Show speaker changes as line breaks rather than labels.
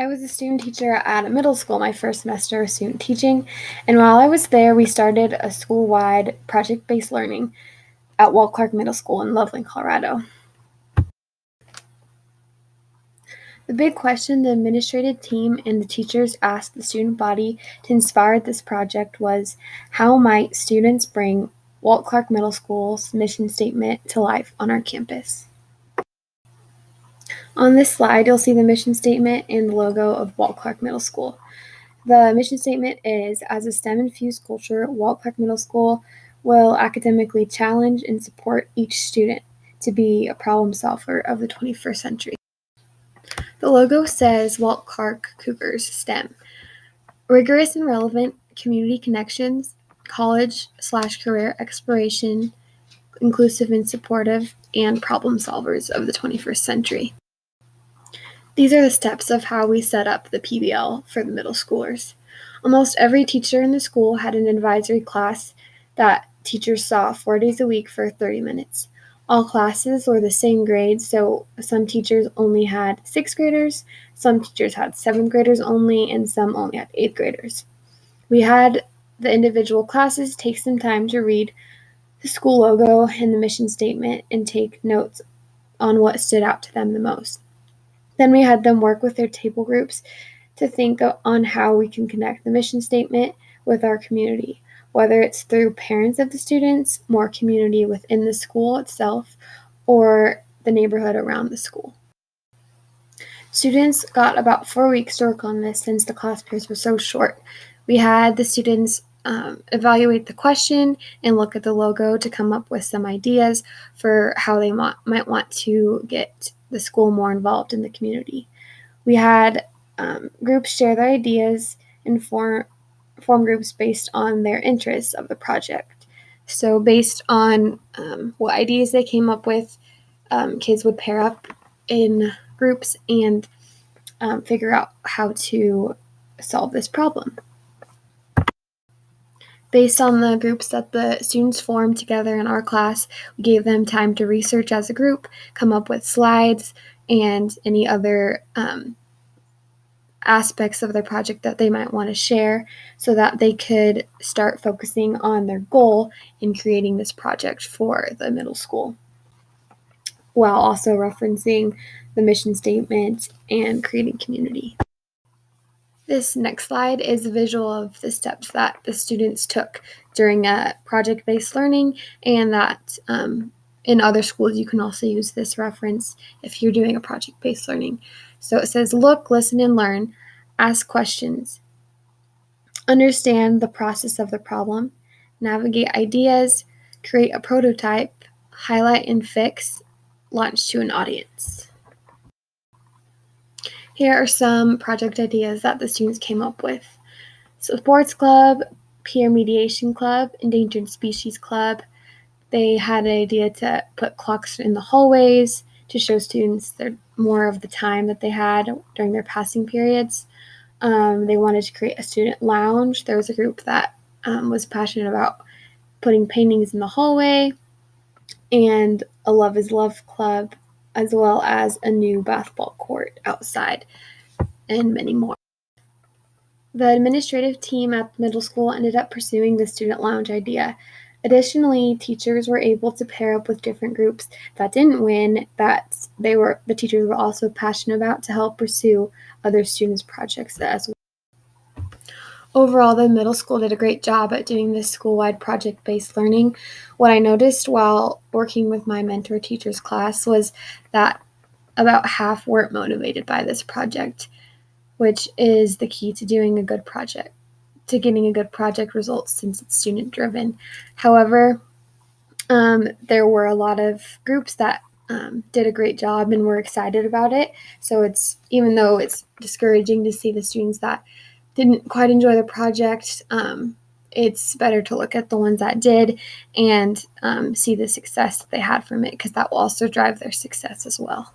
I was a student teacher at a middle school my first semester of student teaching, and while I was there, we started a school-wide project-based learning at Walt Clark Middle School in Loveland, Colorado. The big question the administrative team and the teachers asked the student body to inspire this project was, how might students bring Walt Clark Middle School's mission statement to life on our campus? On this slide, you'll see the mission statement and the logo of Walt Clark Middle School. The mission statement is, as a STEM-infused culture, Walt Clark Middle School will academically challenge and support each student to be a problem solver of the 21st century. The logo says Walt Clark Cougars STEM. Rigorous and relevant community connections, college/career exploration, inclusive and supportive, and problem solvers of the 21st century. These are the steps of how we set up the PBL for the middle schoolers. Almost every teacher in the school had an advisory class that teachers saw 4 days a week for 30 minutes. All classes were the same grade, so some teachers only had 6th graders, some teachers had 7th graders only, and some only had 8th graders. We had the individual classes take some time to read the school logo and the mission statement and take notes on what stood out to them the most. Then we had them work with their table groups to think on how we can connect the mission statement with our community, whether it's through parents of the students, more community within the school itself, or the neighborhood around the school. Students got about 4 weeks to work on this since the class periods were so short. We had the students evaluate the question and look at the logo to come up with some ideas for how they might want to get the school more involved in the community. We had groups share their ideas and form groups based on their interests of the project. So based on what ideas they came up with, kids would pair up in groups and figure out how to solve this problem. Based on the groups that the students formed together in our class, we gave them time to research as a group, come up with slides, and any other aspects of their project that they might want to share so that they could start focusing on their goal in creating this project for the middle school, while also referencing the mission statement and creating community. This next slide is a visual of the steps that the students took during a project-based learning, and that in other schools you can also use this reference if you're doing a project-based learning. So it says, look, listen, and learn, ask questions, understand the process of the problem, navigate ideas, create a prototype, highlight and fix, launch to an audience. Here are some project ideas that the students came up with. So sports club, peer mediation club, endangered species club. They had an idea to put clocks in the hallways to show students more of the time that they had during their passing periods. They wanted to create a student lounge. There was a group that was passionate about putting paintings in the hallway, and a Love is Love club, as well as a new basketball court outside, and many more. The administrative team at the middle school ended up pursuing the student lounge idea. Additionally, teachers were able to pair up with different groups that didn't win, that the teachers were also passionate about, to help pursue other students' projects as well. Overall, the middle school did a great job at doing this school-wide project-based learning. What I noticed while working with my mentor teacher's class was that about half weren't motivated by this project, which is the key to doing a good project, to getting a good project result since it's student-driven. However, there were a lot of groups that did a great job and were excited about it. So even though it's discouraging to see the students that didn't quite enjoy the project, it's better to look at the ones that did and see the success that they had from it, because that will also drive their success as well.